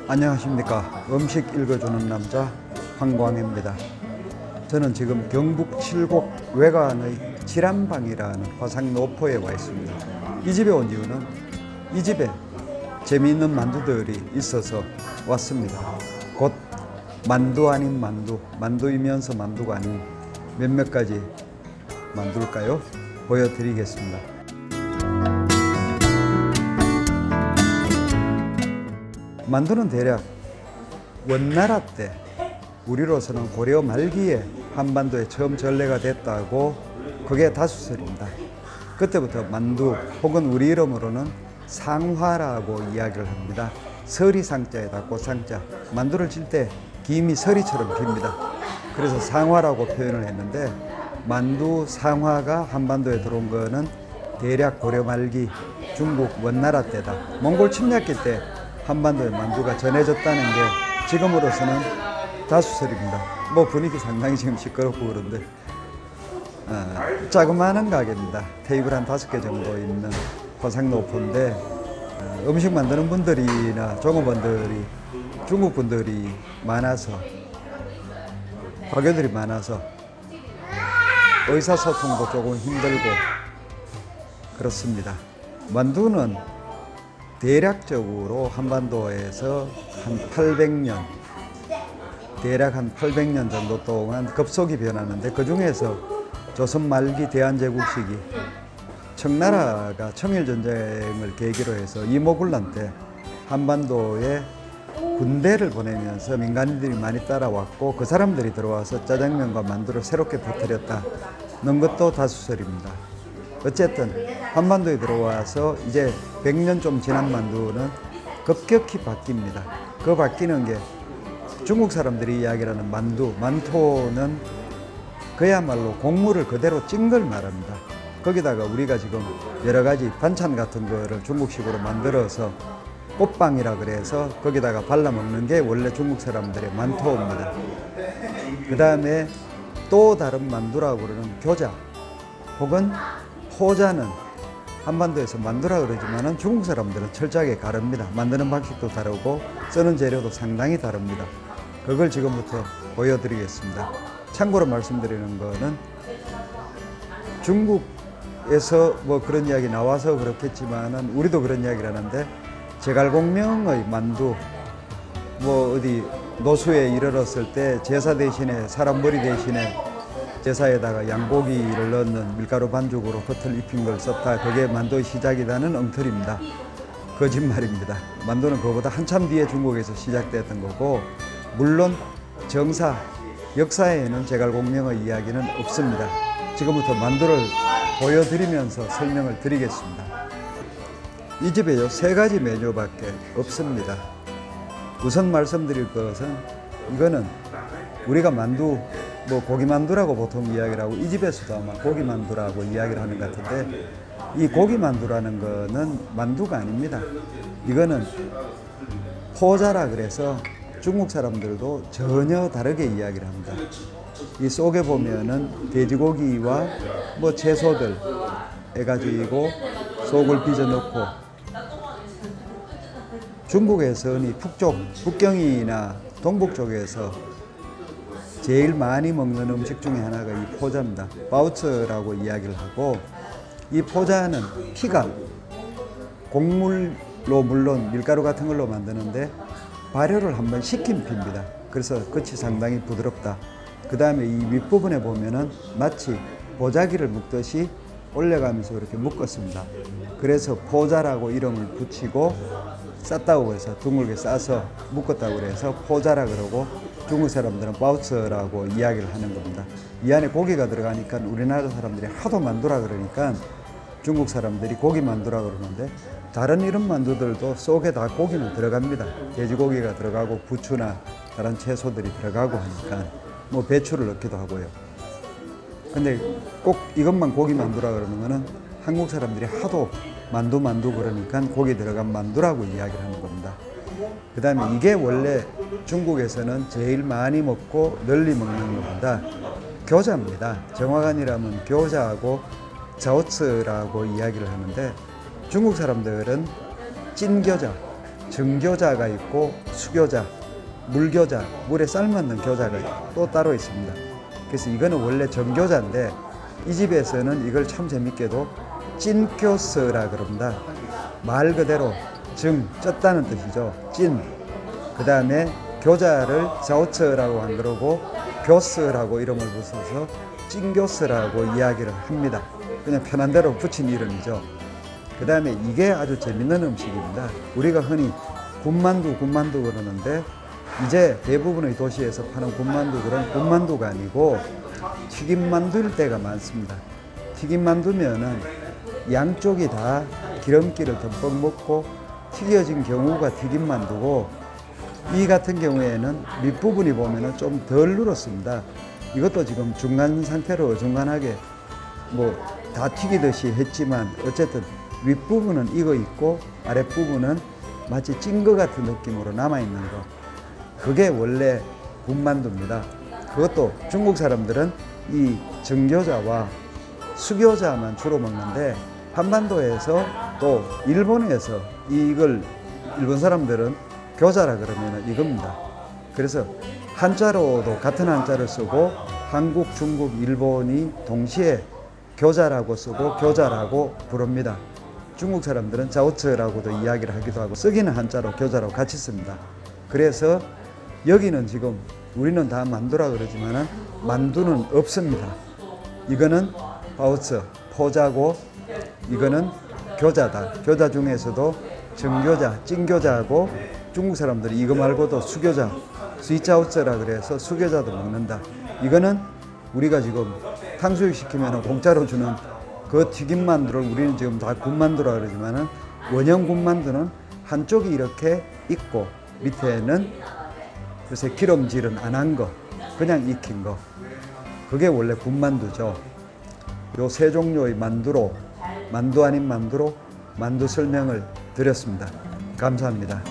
안녕하십니까. 음식 읽어주는 남자 황광혜입니다. 저는 지금 경북 칠곡 외관의 지란방이라는 화상 노포에 와 있습니다. 이 집에 온 이유는 이 집에 재미있는 만두들이 있어서 왔습니다. 곧 만두 아닌 만두, 만두이면서 만두가 아닌 몇몇 가지 만두일까요? 보여드리겠습니다. 만두는 대략 원나라 때 우리로서는 고려 말기에 한반도에 처음 전래가 됐다고 그게 다수설입니다. 그때부터 만두 혹은 우리 이름으로는 상화라고 이야기를 합니다. 서리 상자에다 꽃상자, 만두를 칠 때 김이 서리처럼 깁니다. 그래서 상화라고 표현을 했는데 만두 상화가 한반도에 들어온 거는 대략 고려 말기 중국 원나라 때다. 몽골 침략기 때 한반도에 만두가 전해졌다는 게 지금으로서는 다수설입니다. 뭐 분위기 상당히 지금 시끄럽고 그런데 자그마한 가게입니다. 테이블 한 5개 정도 있는 화상노포인데 음식 만드는 분들이나 종업원들이 중국 분들이 많아서 가게들이 많아서 의사소통도 조금 힘들고 그렇습니다. 만두는 대략적으로 한반도에서 한 800년, 대략 한 800년 정도 동안 급속히 변하는데 그 중에서 조선 말기 대한제국 시기 청나라가 청일전쟁을 계기로 해서 이모군란 때 한반도에 군대를 보내면서 민간인들이 많이 따라왔고 그 사람들이 들어와서 짜장면과 만두를 새롭게 퍼뜨렸다는 것도 다수설입니다. 어쨌든 한반도에 들어와서 이제 100년 좀 지난 만두는 급격히 바뀝니다. 그 바뀌는 게 중국 사람들이 이야기하는 만두, 만토는 그야말로 곡물을 그대로 찐 걸 말합니다. 거기다가 우리가 지금 여러 가지 반찬 같은 거를 중국식으로 만들어서 꽃빵이라 그래서 거기다가 발라 먹는 게 원래 중국 사람들의 만토입니다. 그 다음에 또 다른 만두라고 그러는 교자 혹은 포자는 한반도에서 만두라 그러지만은 중국 사람들은 철저하게 가릅니다. 만드는 방식도 다르고 쓰는 재료도 상당히 다릅니다. 그걸 지금부터 보여드리겠습니다. 참고로 말씀드리는 거는 중국에서 뭐 그런 이야기 나와서 그렇겠지만은 우리도 그런 이야기를 하는데 제갈공명의 만두 뭐 어디 노수에 이르렀을 때 제사 대신에 사람 머리 대신에 제사에다가 양고기를 넣는 밀가루 반죽으로 겉을 입힌 걸 썼다. 그게 만두의 시작이라는 엉터리입니다. 거짓말입니다. 만두는 그거보다 한참 뒤에 중국에서 시작됐던 거고 물론 정사, 역사에는 제갈공명의 이야기는 없습니다. 지금부터 만두를 보여드리면서 설명을 드리겠습니다. 이 집에요 3가지 메뉴밖에 없습니다. 우선 말씀드릴 것은 이거는 우리가 만두 뭐 고기만두라고 보통 이야기를 하고 이 집에서도 아마 고기만두라고 이야기를 하는 것 같은데 이 고기만두라는 거는 만두가 아닙니다. 이거는 포자라 그래서 중국 사람들도 전혀 다르게 이야기를 합니다. 이 속에 보면은 돼지고기와 뭐 채소들 해가지고 속을 빚어 넣고 중국에서는 이 북쪽, 북경이나 동북 쪽에서 제일 많이 먹는 음식 중에 하나가 이 포자입니다. 바우츠라고 이야기를 하고 이 포자는 피가 곡물로 물론 밀가루 같은 걸로 만드는데 발효를 한번 시킨 피입니다. 그래서 끝이 상당히 부드럽다. 그 다음에 이 윗부분에 보면은 마치 보자기를 묶듯이 올려가면서 이렇게 묶었습니다. 그래서 포자라고 이름을 붙이고 쌌다고 해서 둥글게 싸서 묶었다고 해서 포자라 그러고 중국 사람들은 바우츠라고 이야기를 하는 겁니다. 이 안에 고기가 들어가니까 우리나라 사람들이 하도 만두라 그러니까 중국 사람들이 고기 만두라 그러는데 다른 이런 만두들도 속에 다 고기는 들어갑니다. 돼지고기가 들어가고 부추나 다른 채소들이 들어가고 하니까 뭐 배추를 넣기도 하고요. 근데 꼭 이것만 고기 만두라 그러는 거는 한국 사람들이 하도 만두 그러니까 고기 들어간 만두라고 이야기를 하는 겁니다. 그 다음에 이게 원래 중국에서는 제일 많이 먹고 널리 먹는 겁니다. 교자입니다. 정확한이라면 교자하고 자오츠라고 이야기를 하는데 중국 사람들은 찐 교자, 정교자가 있고 수교자, 물교자, 물에 삶았는 교자가 또 따로 있습니다. 그래서 이거는 원래 정교자인데 이 집에서는 이걸 참 재밌게도 찐교스라 그럽니다. 말 그대로 쪘다는 뜻이죠. 찐. 그 다음에 교자를 자오처라고 안 그러고 교스라고 이름을 붙여서 찐교스라고 이야기를 합니다. 그냥 편한 대로 붙인 이름이죠. 그 다음에 이게 아주 재밌는 음식입니다. 우리가 흔히 군만두 그러는데 이제 대부분의 도시에서 파는 군만두들은 군만두가 아니고 튀김만두일 때가 많습니다. 튀김만두면은 양쪽이 다 기름기를 듬뿍 먹고 튀겨진 경우가 튀김만두고 이 같은 경우에는 밑부분이 보면은 좀 덜 눌었습니다. 이것도 지금 중간 상태로 어중간하게 뭐 다 튀기듯이 했지만 어쨌든 윗부분은 익어 있고 아랫부분은 마치 찐 것 같은 느낌으로 남아있는 거. 그게 원래 군만두입니다. 그것도 중국 사람들은 이 정교자와 수교자만 주로 먹는데 한반도에서 또 일본에서 이걸 일본 사람들은 교자라 그러면 이겁니다. 그래서 한자로도 같은 한자를 쓰고 한국, 중국, 일본이 동시에 교자라고 쓰고 교자라고 부릅니다. 중국 사람들은 자오처라고도 이야기를 하기도 하고 쓰기는 한자로 교자로 같이 씁니다. 그래서 여기는 지금 우리는 다 만두라 그러지만은 만두는 없습니다. 이거는 바오처, 포자고 이거는 교자다. 교자 중에서도 정교자, 찐교자하고 중국 사람들이 이거 말고도 수교자, 스위자오쩌라 그래서 수교자도 먹는다. 이거는 우리가 지금 탕수육 시키면 공짜로 주는 그 튀김만두를 우리는 지금 다 군만두라 그러지만은 원형 군만두는 한쪽이 이렇게 있고 밑에는 요새 기름질은 안 한 거, 그냥 익힌 거. 그게 원래 군만두죠. 요 세 종류의 만두로, 만두 아닌 만두로 만두 설명을 드렸습니다. 감사합니다.